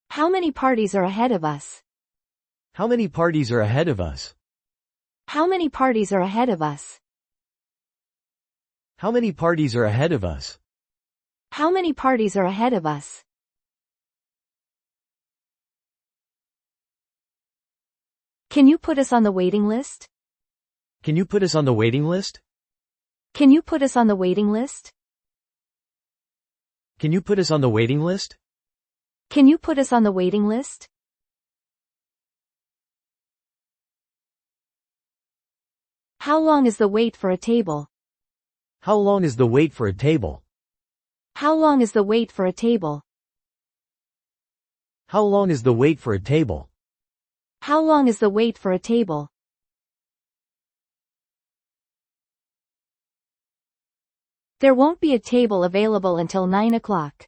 How many parties are ahead of us? How many parties are ahead of us? How many parties are ahead of us? How many parties are ahead of us? How many parties are ahead of us? Can you put us on the waiting list? Can you put us on the waiting list? Can you put us on the waiting list? Can you put us on the waiting list? Can you put us on the waiting list? How long is the wait for a table? How long is the wait for a table? How long is the wait for a table? How long is the wait for a table? How long is the wait for a table? There won't be a table available until 9 o'clock.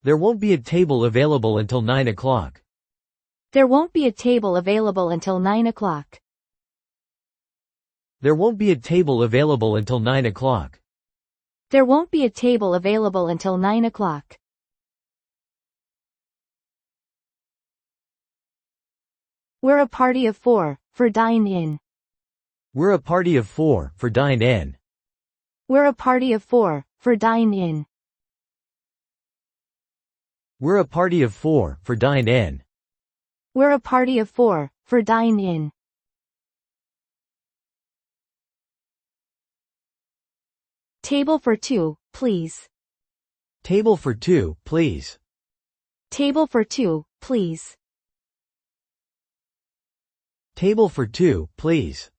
There won't be a table available until 9 o'clock. There won't be a table available until 9 o'clock. There won't be a table available until 9 o'clock. There won't be a table available until 9 o'clock. We're a party of 4, for dine-in. We're a party of 4, for dine-in. We're a party of 4, for dine-in. We're a party of 4, for dine-in. We're a party of 4, for dine-in. Table for 2, please. Table for 2, please. Table for 2, please. Table for 2, please.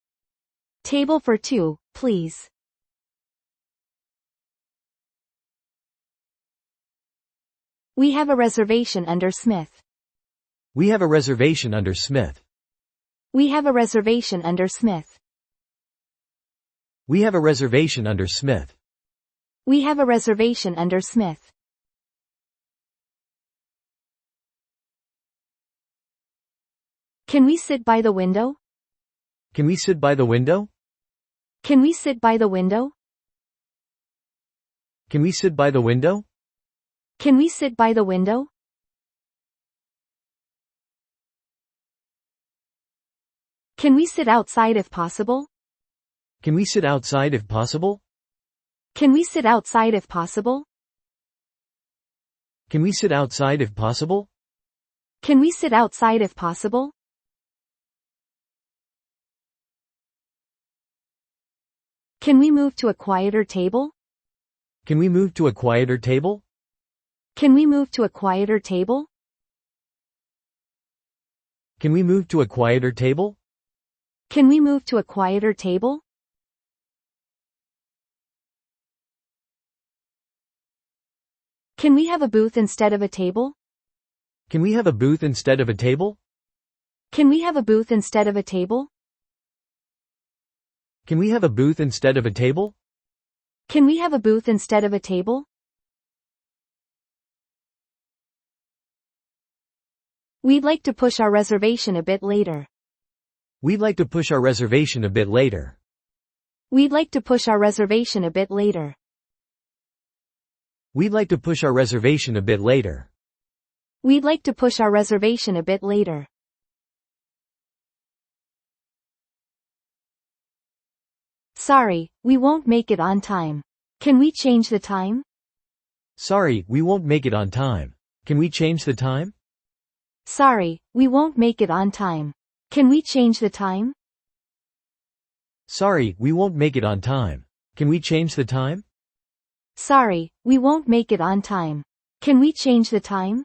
Table for 2, please. We have a reservation under Smith. We have a reservation under Smith. We have a reservation under Smith. We have a reservation under Smith. We have a reservation under Smith. Can we sit by the window? Can we sit by the window? Can we sit by the window? Can we sit by the window? Can we sit by the window? Can we sit outside if possible? Can we sit outside if possible? Can we sit outside if possible? Can we sit outside if possible? Can we sit outside if possible? Can we move to a quieter table? Can we move to a quieter table? Can we move to a quieter table? Can we move to a quieter table? Can we move to a quieter table? Can we have a booth instead of a table? Can we have a booth instead of a table? Can we have a booth instead of a table? Can we have a booth instead of a table? Can we have a booth instead of a table? We'd like to push our reservation a bit later. We'd like to push our reservation a bit later. We'd like to push our reservation a bit later. We'd like to push our reservation a bit later. We'd like to push our reservation a bit later. Sorry, we won't make it on time. Can we change the time? Sorry, we won't make it on time. Can we change the time? Sorry, we won't make it on time. Can we change the time? Sorry, we won't make it on time. Can we change the time? Sorry, we won't make it on time. Can we change the time?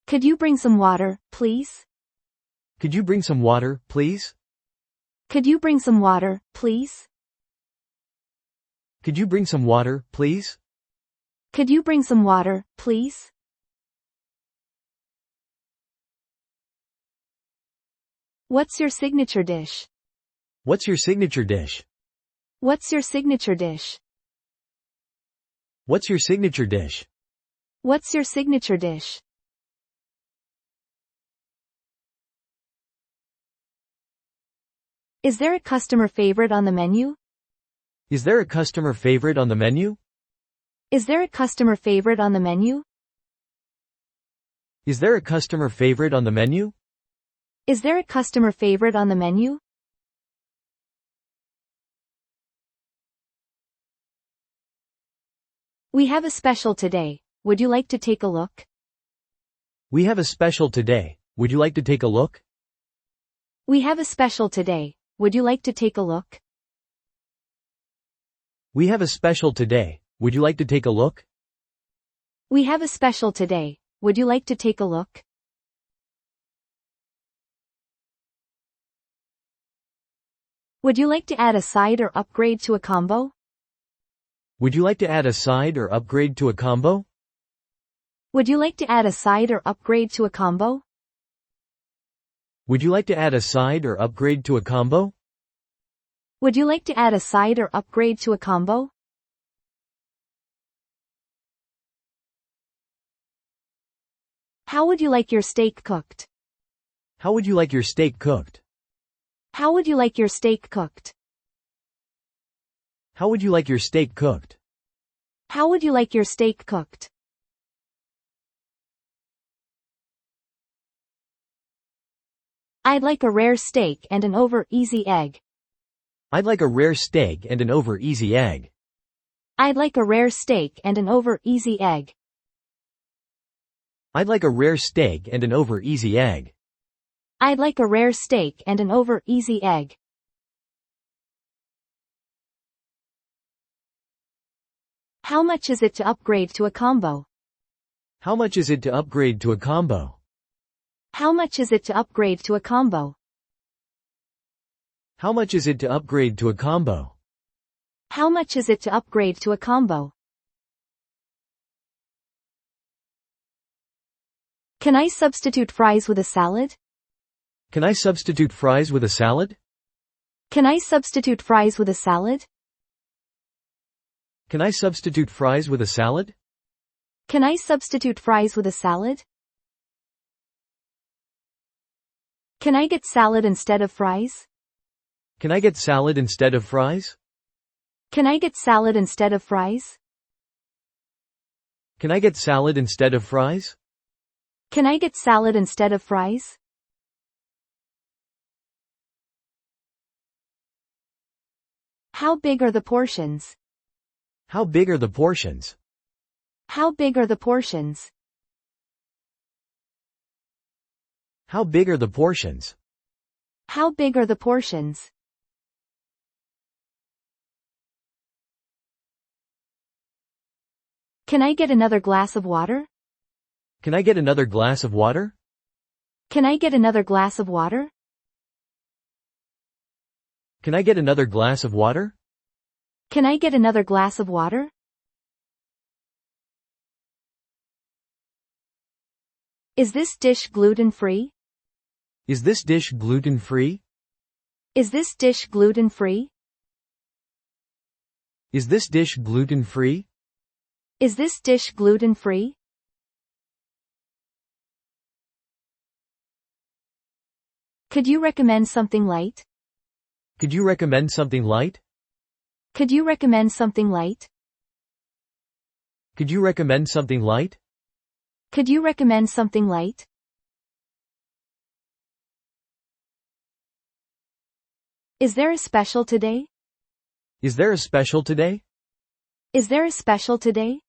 Could you bring some water, please? Could you bring some water, please? Could you bring some water, please? Could you bring some water, please? Could you bring some water, please? What's your signature dish? What's your signature dish? What's your signature dish? What's your signature dish? What's your signature dish? Is there a customer favorite on the menu? Is there a customer favorite on the menu? Is there a customer favorite on the menu? Is there a customer favorite on the menu? Is there a customer favorite on the menu? We have a special today. Would you like to take a look? We have a special today. Would you like to take a look? We have a special today. Would you like to take a look? We have a special today. Would you like to take a look? We have a special today. Would you like to take a look? Would you like to add a side or upgrade to a combo? Would you like to add a side or upgrade to a combo? Would you like to add a side or upgrade to a combo? Would you like to add a side or upgrade to a combo? Would you like to add a side or upgrade to a combo? How would you like your steak cooked? How would you like your steak cooked? How would you like your steak cooked? How would you like your steak cooked? How would you like your steak cooked? I'd like a rare steak and an over-easy egg. I'd like a rare steak and an over-easy egg. I'd like a rare steak and an over-easy egg. I'd like a rare steak and an over-easy egg. I'd like a rare steak and an over-easy egg. How much is it to upgrade to a combo? How much is it to upgrade to a combo? How much is it to upgrade to a combo? How much is it to upgrade to a combo? How much is it to upgrade to a combo? Can I substitute fries with a salad? Can I substitute fries with a salad? Can I substitute fries with a salad? Can I substitute fries with a salad? Can I substitute fries with a salad? Can I get salad instead of fries? Can I get salad instead of fries? Can I get salad instead of fries? Can I get salad instead of fries? Can I get salad instead of fries? How big are the portions? How big are the portions? How big are the portions? How big are the portions? How big are the portions? Can I get another glass of water? Can I get another glass of water? Can I get another glass of water? Can I get another glass of water? Can I get another glass of water? Is this dish gluten-free? Is this dish gluten-free? Is this dish gluten-free? Is this dish gluten-free? Is this dish gluten-free? Could you recommend something light? Could you recommend something light? Could you recommend something light? Could you recommend something light? Could you recommend something light? Is there a special today? Is there a special today? Is there a special today?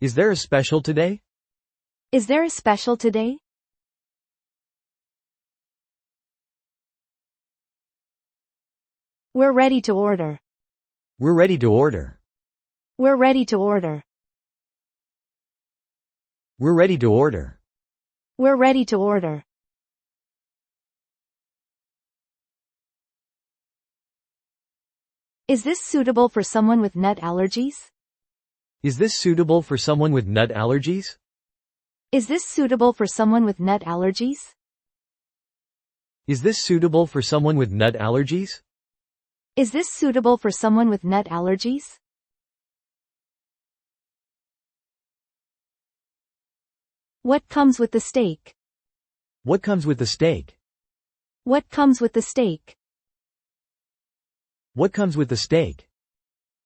Is there a special today? Is there a special today? We're ready to order. We're ready to order. We're ready to order. We're ready to order. We're ready to order. Is this suitable for someone with nut allergies? Is this suitable for someone with nut allergies? Is this suitable for someone with nut allergies? Is this suitable for someone with nut allergies? Is this suitable for someone with nut allergies? What comes with the steak? What comes with the steak? What comes with the steak? What comes with the steak?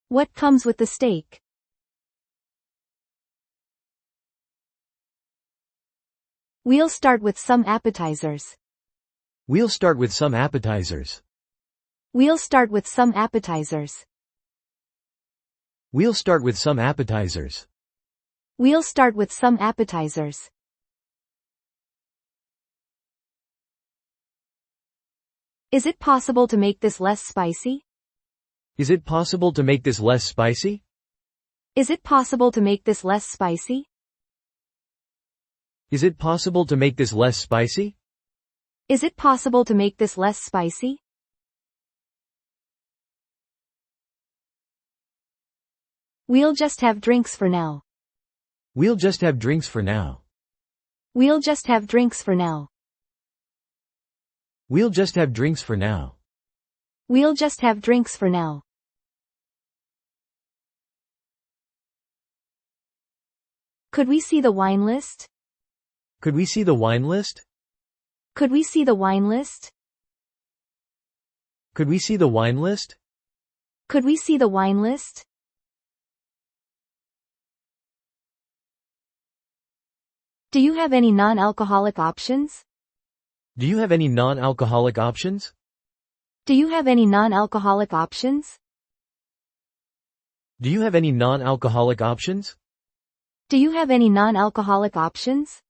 What comes with the steak? We'll start with some appetizers. We'll start with some appetizers. We'll start with some appetizers. We'll start with some appetizers. We'll start with some appetizers. Is it possible to make this less spicy? Is it possible to make this less spicy? Is it possible to make this less spicy? Is it possible to make this less spicy? Is it possible to make this less spicy? We'll just have drinks for now. We'll just have drinks for now. We'll just have drinks for now. We'll just have drinks for now. We'll just have drinks for now. Could we see the wine list? Could we see the wine list? Could we see the wine list? Could we see the wine list? Could we see the wine list? Do you have any non-alcoholic options? Do you have any non-alcoholic options? Do you have any non-alcoholic options? Do you have any non-alcoholic options? Do you have any non-alcoholic options?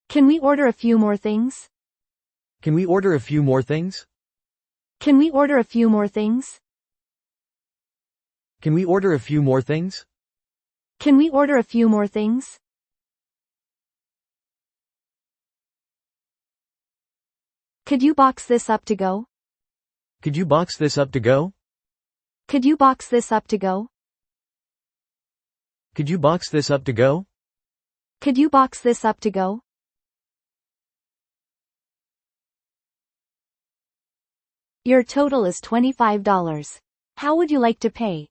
Can we order a few more things? Can we order a few more things? Can we order a few more things? Can we order a few more things? Can we order a few more things? Could you box this up to go? Could you box this up to go? Could you box this up to go? Could you box this up to go? Could you box this up to go? Your total is $25. How would you like to pay?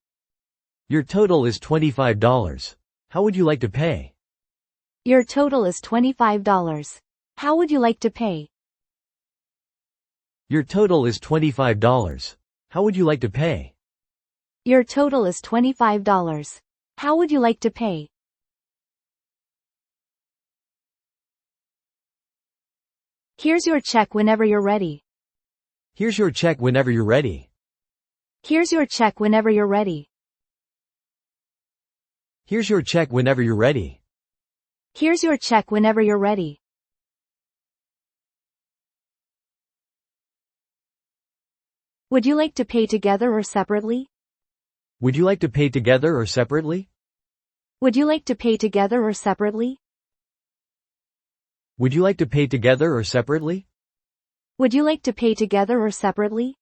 Your total is $25. How would you like to pay? Your total is $25. How would you like to pay? Your total is $25. How would you like to pay? Your total is $25. How would you like to pay? Here's your check whenever you're ready. Here's your check whenever you're ready. Here's your check whenever you're ready. Here's your check whenever you're ready. Here's your check whenever you're ready. Would you like to pay together or separately? Would you like to pay together or separately? Would you like to pay together or separately? Would you like to pay together or separately? Would you like to pay together or separately?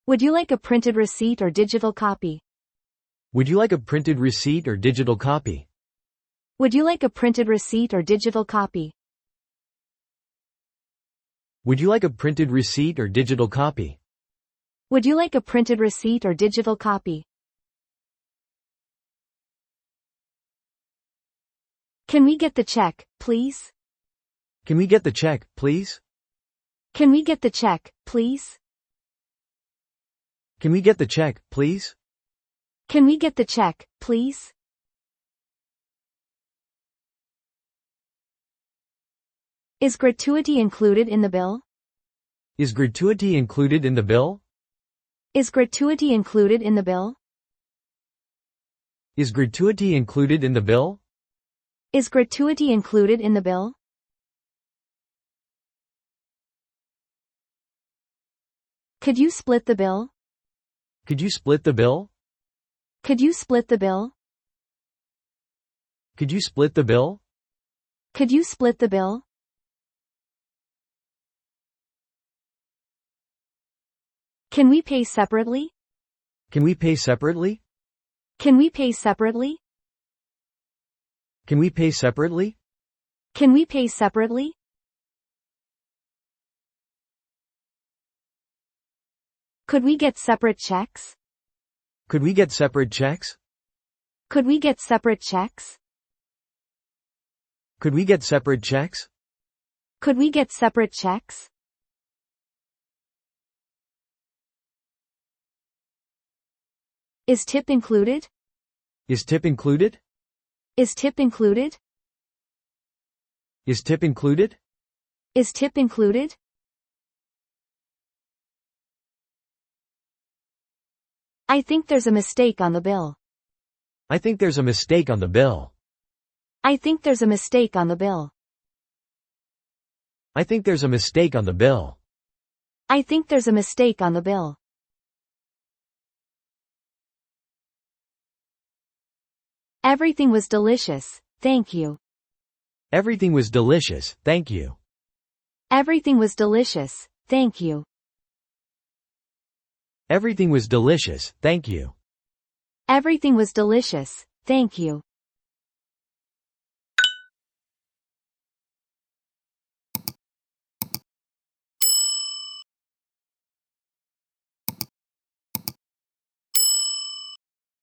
Would you like a printed receipt or digital copy? Would you like a printed receipt or digital copy? Would you like a printed receipt or digital copy? Would you like a printed receipt or digital copy? Would you like a printed receipt or digital copy? Can we get the check, please? Can we get the check, please? Can we get the check, please? Can we get the check, please? Can we get the check, please? Is gratuity included in the bill? Is gratuity included in the bill? Is gratuity included in the bill? Is gratuity included in the bill? Is gratuity included in the bill? Could you split the bill? Could you split the bill? Could you split the bill? Could you split the bill? Could you split the bill? Can we pay separately? Can we pay separately? Can we pay separately? Can we pay separately? Can we pay separately? Could we get separate checks? Could we get separate checks? Could we get separate checks? Could we get separate checks? Could we get separate checks? Is tip included? Is tip included? Is tip included? Is tip included? Is tip included? I think there's a mistake on the bill. I think there's a mistake on the bill. I think there's a mistake on the bill. I think there's a mistake on the bill. I think there's a mistake on the bill. Everything was delicious, thank you. Everything was delicious, thank you. Everything was delicious, thank you. Everything was delicious, thank you. Everything was delicious, thank you.